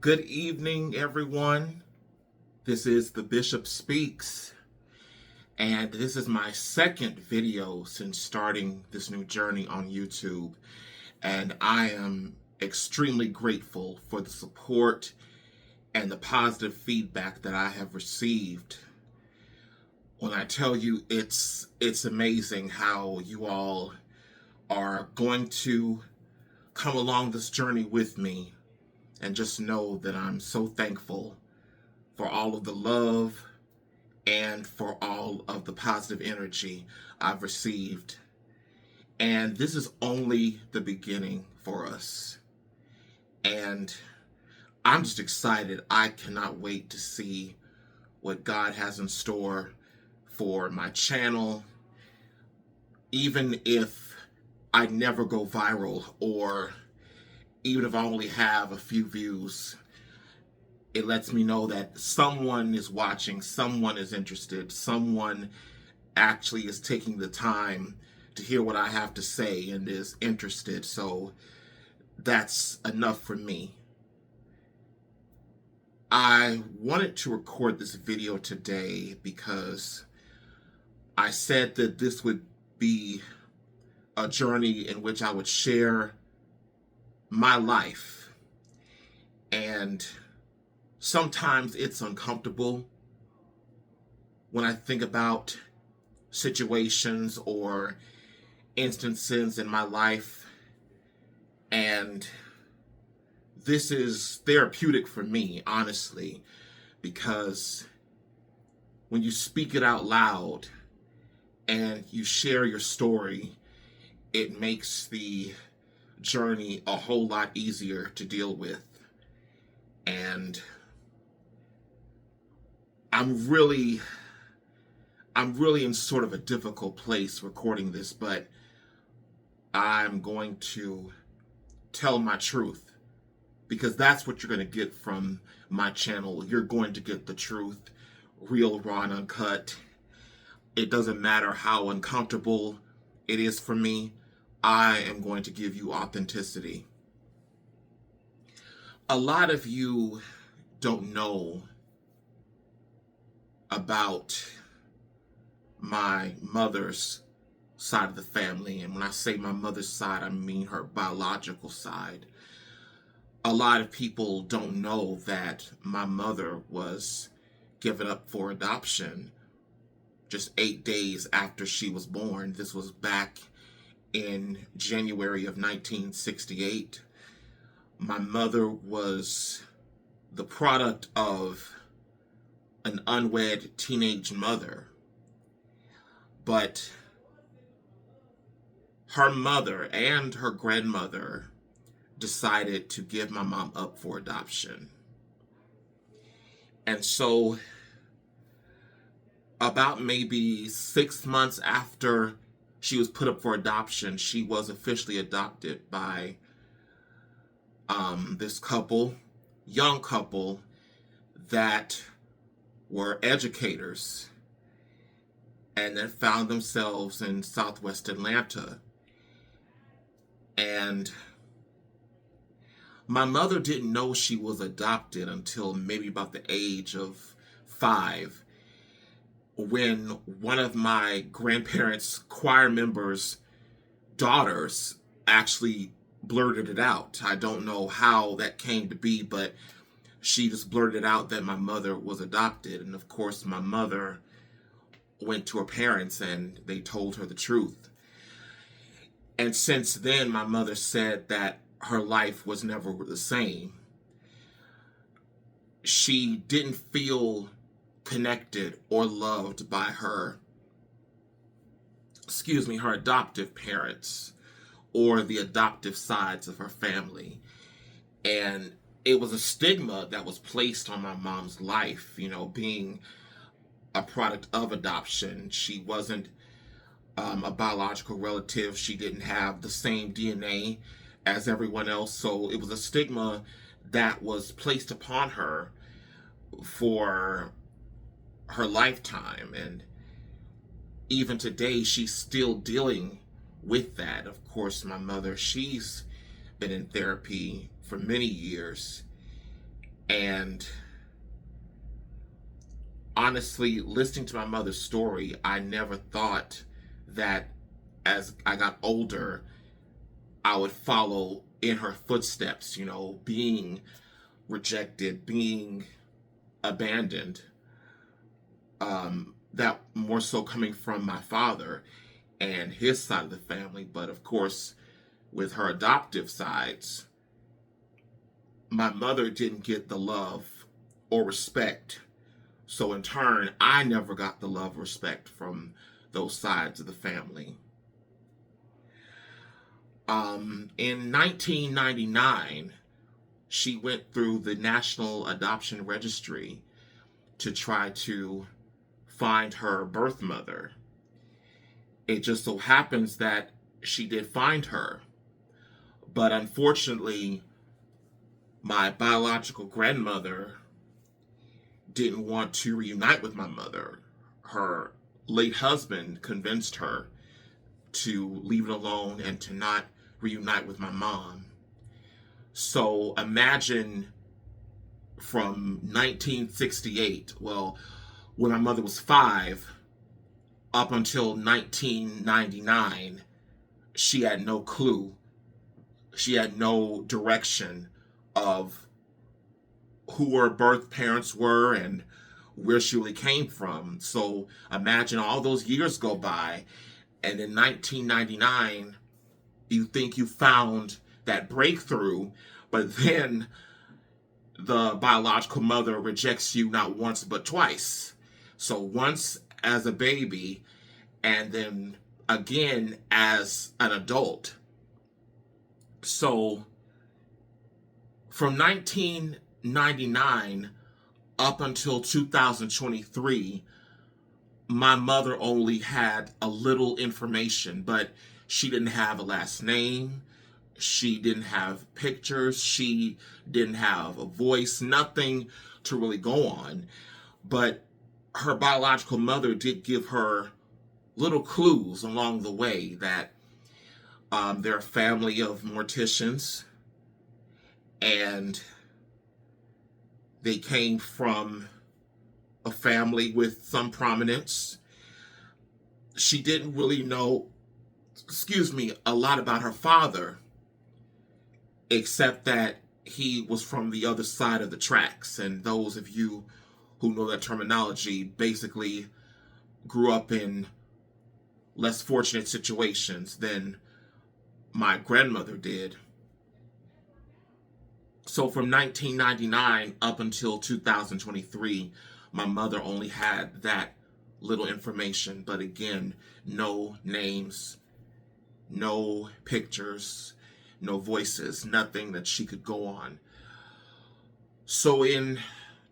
Good evening, everyone. This is the Bishop Speaks, and this is my second video since starting this new journey on YouTube. And I am extremely grateful for the support and the positive feedback that I have received. When I tell you, it's amazing how you all are going to come along this journey with me. And just know that I'm so thankful for all of the love and for all of the positive energy I've received. And this is only the beginning for us. And I'm just excited. I cannot wait to see what God has in store for my channel. Even if I never go viral, or even if I only have a few views, it lets me know that someone is watching, someone is interested, someone actually is taking the time to hear what I have to say and is interested. So that's enough for me. I wanted to record this video today because I said that this would be a journey in which I would share my life, and sometimes it's uncomfortable when I think about situations or instances in my life, and this is therapeutic for me, honestly, because when you speak it out loud and you share your story, it makes the journey a whole lot easier to deal with. And I'm really in sort of a difficult place recording this, but I'm going to tell my truth, because that's what you're going to get from my channel. You're going to get the truth, real, raw, and uncut. It doesn't matter how uncomfortable it is for me. I am going to give you authenticity. A lot of you don't know about my mother's side of the family. And when I say my mother's side, I mean her biological side. A lot of people don't know that my mother was given up for adoption just 8 days after she was born. This was back in January of 1968. My mother was the product of an unwed teenage mother, but her mother and her grandmother decided to give my mom up for adoption. And so about maybe 6 months after she was put up for adoption, she was officially adopted by this couple, young couple, that were educators and that found themselves in Southwest Atlanta. And my mother didn't know she was adopted until maybe about the age of 5, when one of my grandparents' choir members' daughters actually blurted it out. I don't know how that came to be, but she just blurted out that my mother was adopted. And of course, my mother went to her parents and they told her the truth. And since then, my mother said that her life was never the same. She didn't feel connected or loved by her adoptive parents or the adoptive sides of her family. And it was a stigma that was placed on my mom's life, being a product of adoption. She wasn't a biological relative. She didn't have the same DNA as everyone else. So it was a stigma that was placed upon her for her lifetime. And even today, she's still dealing with that. Of course, my mother, she's been in therapy for many years. And honestly, listening to my mother's story, I never thought that as I got older, I would follow in her footsteps, being rejected, being abandoned. That more so coming from my father and his side of the family, but of course, with her adoptive sides, my mother didn't get the love or respect. So in turn, I never got the love or respect from those sides of the family. In 1999, she went through the National Adoption Registry to try to find her birth mother. It just so happens that she did find her. But unfortunately, my biological grandmother didn't want to reunite with my mother. Her late husband convinced her to leave it alone and to not reunite with my mom. So imagine from 1968, well, when my mother was 5, up until 1999, she had no clue. She had no direction of who her birth parents were and where she really came from. So imagine all those years go by, and in 1999, you think you found that breakthrough, but then the biological mother rejects you not once but twice. So once as a baby, and then again as an adult. So from 1999 up until 2023, my mother only had a little information, but she didn't have a last name. She didn't have pictures. She didn't have a voice, nothing to really go on. But her biological mother did give her little clues along the way that they're a family of morticians, and they came from a family with some prominence. She didn't really know, a lot about her father, except that he was from the other side of the tracks. And those of you who know that terminology basically grew up in less fortunate situations than my grandmother did. So from 1999 up until 2023, my mother only had that little information, but again, no names, no pictures, no voices, nothing that she could go on. So in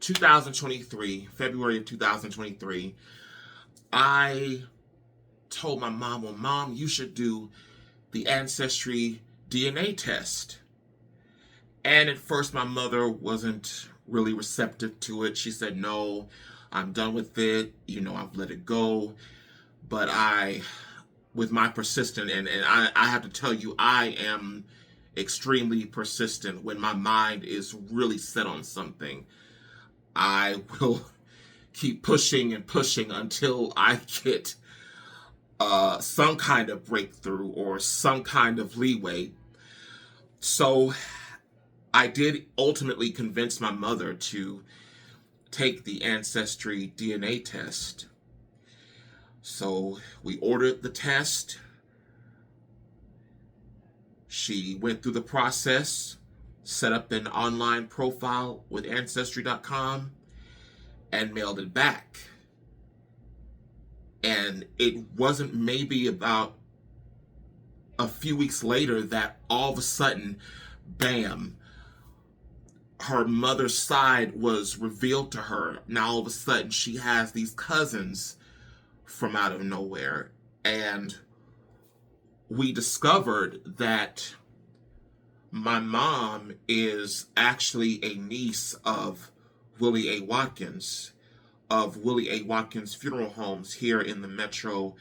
2023, February of 2023, I told my mom, well, Mom, you should do the Ancestry DNA test. And at first, my mother wasn't really receptive to it. She said, no, I'm done with it. I've let it go. But with my persistent, and I have to tell you, I am extremely persistent. When my mind is really set on something, I will keep pushing and pushing until I get some kind of breakthrough or some kind of leeway. So I did ultimately convince my mother to take the Ancestry DNA test. So we ordered the test. She went through the process, set up an online profile with Ancestry.com, and mailed it back. And it wasn't maybe about a few weeks later that all of a sudden, bam, her mother's side was revealed to her. Now all of a sudden she has these cousins from out of nowhere. And we discovered that my mom is actually a niece of Willie A. Watkins, of Willie A. Watkins Funeral Homes here in the metro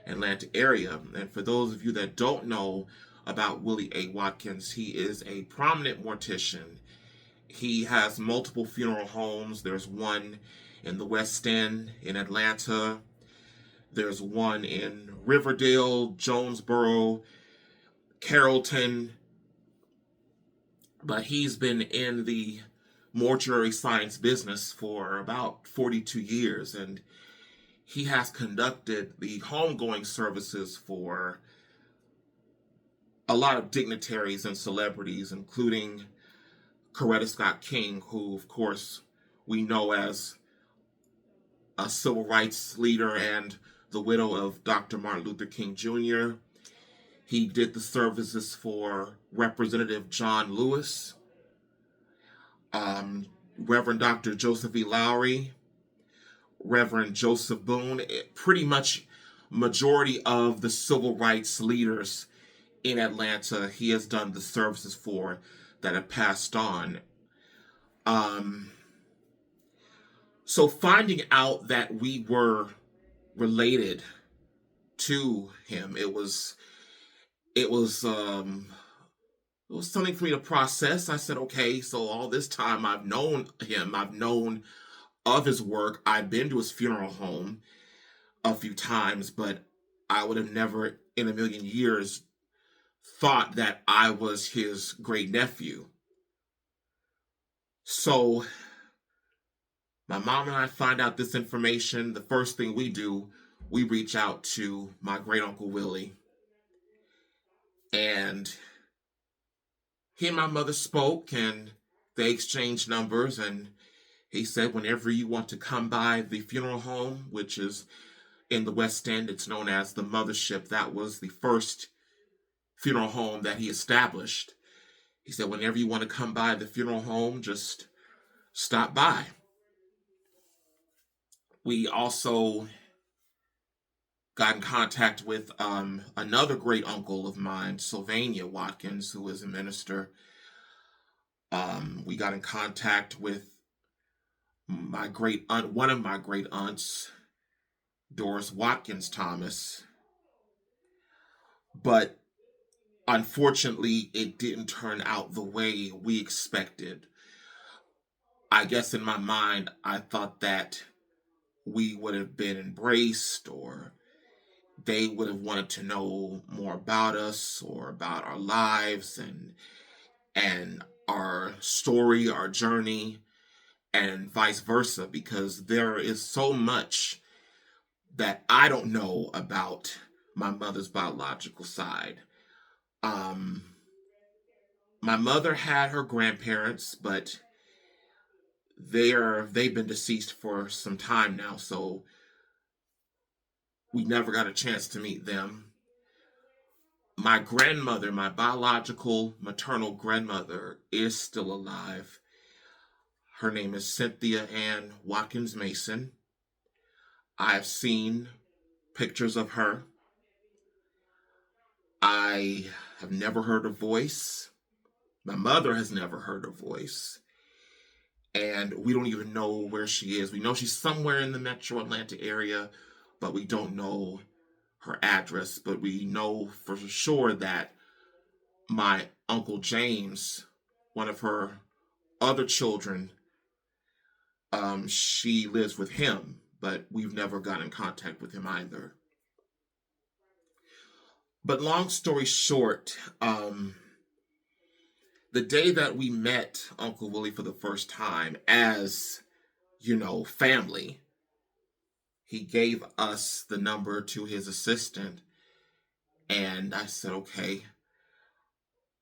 Atlanta area. And for those of you that don't know about Willie A. Watkins, he is a prominent mortician He has multiple funeral homes. There's one in the West End in Atlanta. There's one in Riverdale, Jonesboro, Carrollton. But he's been in the mortuary science business for about 42 years, and he has conducted the homegoing services for a lot of dignitaries and celebrities, including Coretta Scott King, who, of course, we know as a civil rights leader and the widow of Dr. Martin Luther King Jr. He did the services for Representative John Lewis, Reverend Dr. Joseph E. Lowry, Reverend Joseph Boone. Pretty much majority of the civil rights leaders in Atlanta he has done the services for that have passed on. So finding out that we were related to him, it was something for me to process. I said, okay, so all this time I've known him, I've known of his work, I've been to his funeral home a few times, but I would have never in a million years thought that I was his great nephew. So my mom and I find out this information. The first thing we do, we reach out to my great uncle Willie. And he and my mother spoke, and they exchanged numbers, and he said, whenever you want to come by the funeral home, which is in the West End, it's known as the Mothership. That was the first funeral home that he established. He said, whenever you want to come by the funeral home, just stop by. We also got in contact with another great uncle of mine, Sylvania Watkins, who is a minister. We got in contact with my great aunt, one of my great aunts, Doris Watkins Thomas. But unfortunately, it didn't turn out the way we expected. I guess in my mind, I thought that we would have been embraced, or they would have wanted to know more about us or about our lives and our story, our journey, and vice versa, because there is so much that I don't know about my mother's biological side. My mother had her grandparents, but they've been deceased for some time now, so we never got a chance to meet them. My grandmother, my biological maternal grandmother, is still alive. Her name is Cynthia Ann Watkins Mason. I've seen pictures of her. I have never heard her voice. My mother has never heard her voice. And we don't even know where she is. We know she's somewhere in the metro Atlanta area, but we don't know her address. But we know for sure that my Uncle James, one of her other children, she lives with him, but we've never gotten in contact with him either. But long story short, the day that we met Uncle Willie for the first time as, family, he gave us the number to his assistant, and I said, okay.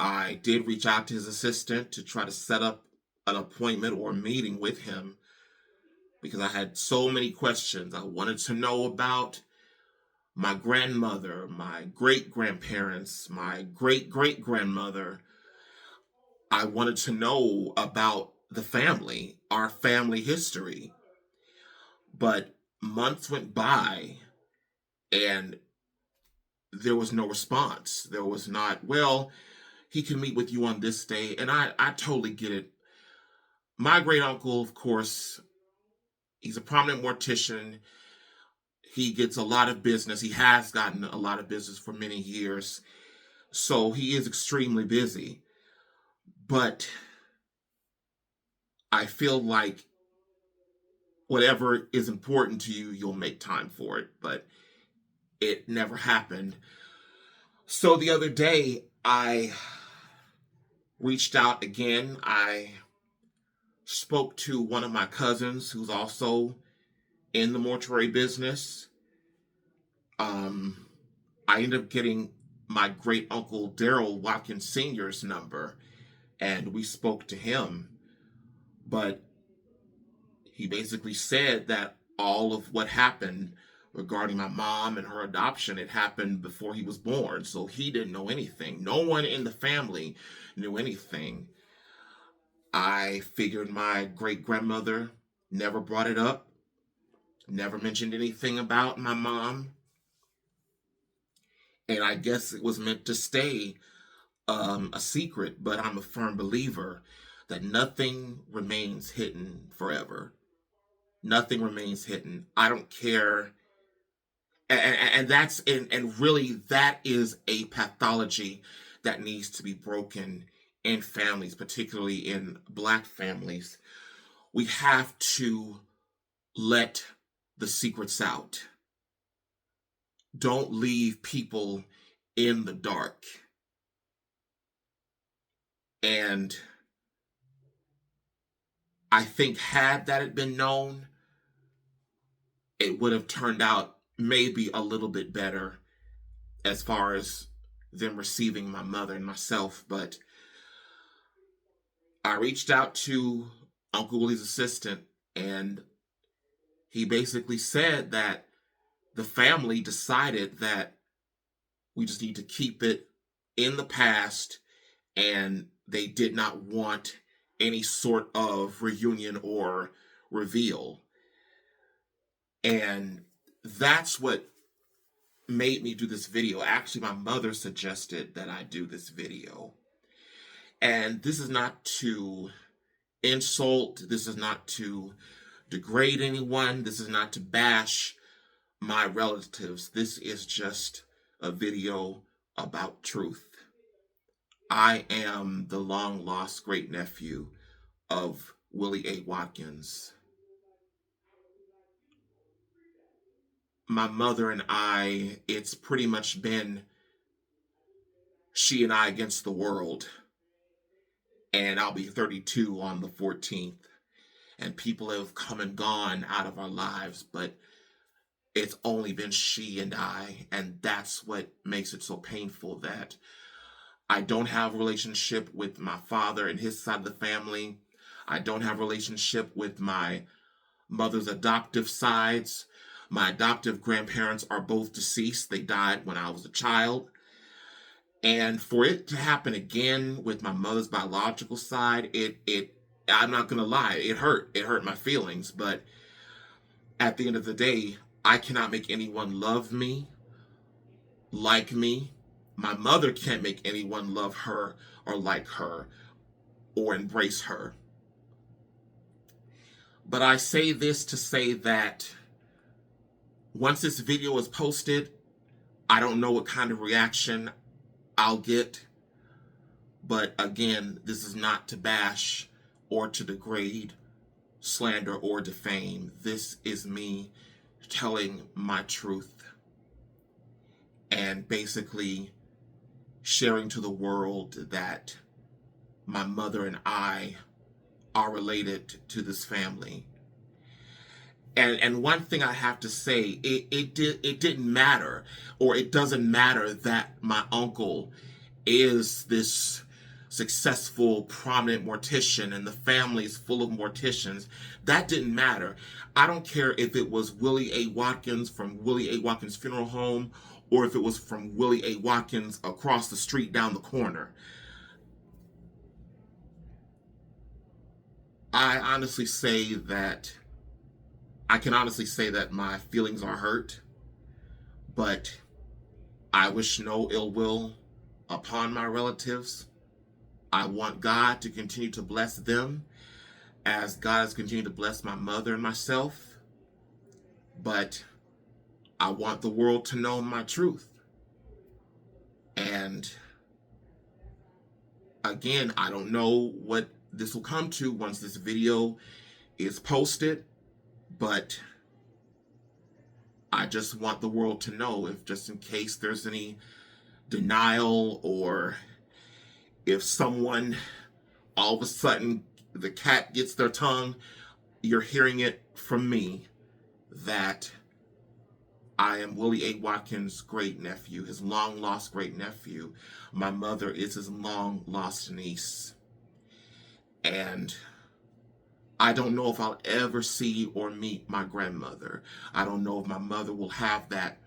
I did reach out to his assistant to try to set up an appointment or a meeting with him because I had so many questions. I wanted to know about my grandmother, my great-grandparents, my great-great-grandmother. I wanted to know about the family, our family history. But months went by and there was no response. There was not, well, he can meet with you on this day. And I totally get it. My great uncle, of course, he's a prominent mortician. He gets a lot of business. He has gotten a lot of business for many years. So he is extremely busy. But I feel like whatever is important to you, you'll make time for it, but it never happened. So the other day, I reached out again. I spoke to one of my cousins who's also in the mortuary business. Um, I ended up getting my great uncle Daryl Watkins Sr.'s number, and we spoke to him. But he basically said that all of what happened regarding my mom and her adoption, it happened before he was born. So he didn't know anything. No one in the family knew anything. I figured my great grandmother never brought it up, never mentioned anything about my mom. And I guess it was meant to stay a secret, but I'm a firm believer that nothing remains hidden forever. Nothing remains hidden. I don't care. And that's, and really that is a pathology that needs to be broken in families, particularly in Black families. We have to let the secrets out. Don't leave people in the dark. And I think had that had been known, it would have turned out maybe a little bit better as far as them receiving my mother and myself. But I reached out to Uncle Willie's assistant, and he basically said that the family decided that we just need to keep it in the past, and they did not want any sort of reunion or reveal. And that's what made me do this video. Actually, my mother suggested that I do this video. And this is not to insult, this is not to degrade anyone, this is not to bash my relatives. This is just a video about truth. I am the long lost great nephew of Willie A. Watkins. My mother and I, it's pretty much been she and I against the world. And I'll be 32 on the 14th. And people have come and gone out of our lives, but it's only been she and I. And that's what makes it so painful, that I don't have a relationship with my father and his side of the family. I don't have a relationship with my mother's adoptive sides. My adoptive grandparents are both deceased. They died when I was a child. And for it to happen again with my mother's biological side, I'm not gonna lie, it hurt. It hurt my feelings. But at the end of the day, I cannot make anyone love me, like me. My mother can't make anyone love her or like her or embrace her. But I say this to say that once this video is posted, I don't know what kind of reaction I'll get. But again, this is not to bash or to degrade, slander, or defame. This is me telling my truth and basically sharing to the world that my mother and I are related to this family. And one thing I have to say, it didn't matter, or it doesn't matter that my uncle is this successful, prominent mortician and the family is full of morticians. That didn't matter. I don't care if it was Willie A. Watkins from Willie A. Watkins Funeral Home, or if it was from Willie A. Watkins across the street down the corner. I can honestly say that my feelings are hurt, but I wish no ill will upon my relatives. I want God to continue to bless them as God has continued to bless my mother and myself. But I want the world to know my truth. And again, I don't know what this will come to once this video is posted, but I just want the world to know, if just in case there's any denial, or if someone all of a sudden the cat gets their tongue, you're hearing it from me, that I am Willie A. Watkins' great nephew, his long lost great nephew. My mother is his long lost niece. And I don't know if I'll ever see or meet my grandmother. I don't know if my mother will have that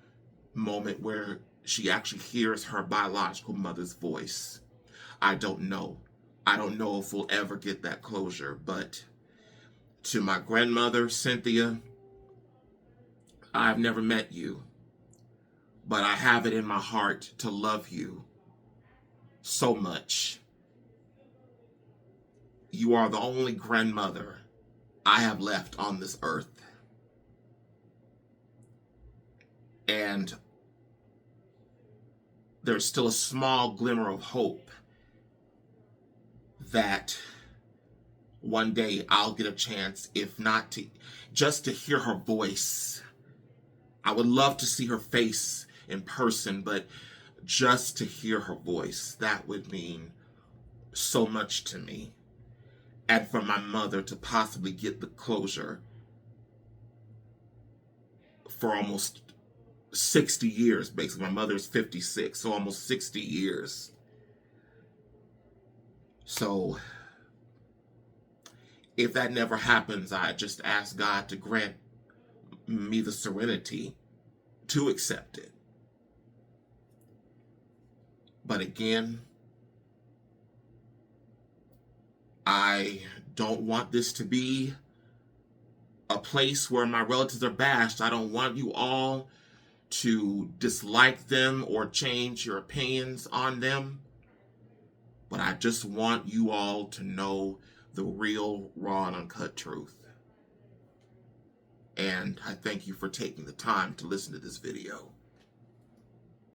moment where she actually hears her biological mother's voice. I don't know. I don't know if we'll ever get that closure. But to my grandmother, Cynthia, I've never met you, but I have it in my heart to love you so much. You are the only grandmother I have left on this earth. And there's still a small glimmer of hope that one day I'll get a chance, if not to, just to hear her voice. I would love to see her face in person, but just to hear her voice, that would mean so much to me. And for my mother to possibly get the closure for almost 60 years, basically. My mother is 56, so almost 60 years. So if that never happens, I just ask God to grant me the serenity to accept it. But again, I don't want this to be a place where my relatives are bashed. I don't want you all to dislike them or change your opinions on them. But I just want you all to know the real, raw, and uncut truth. And I thank you for taking the time to listen to this video.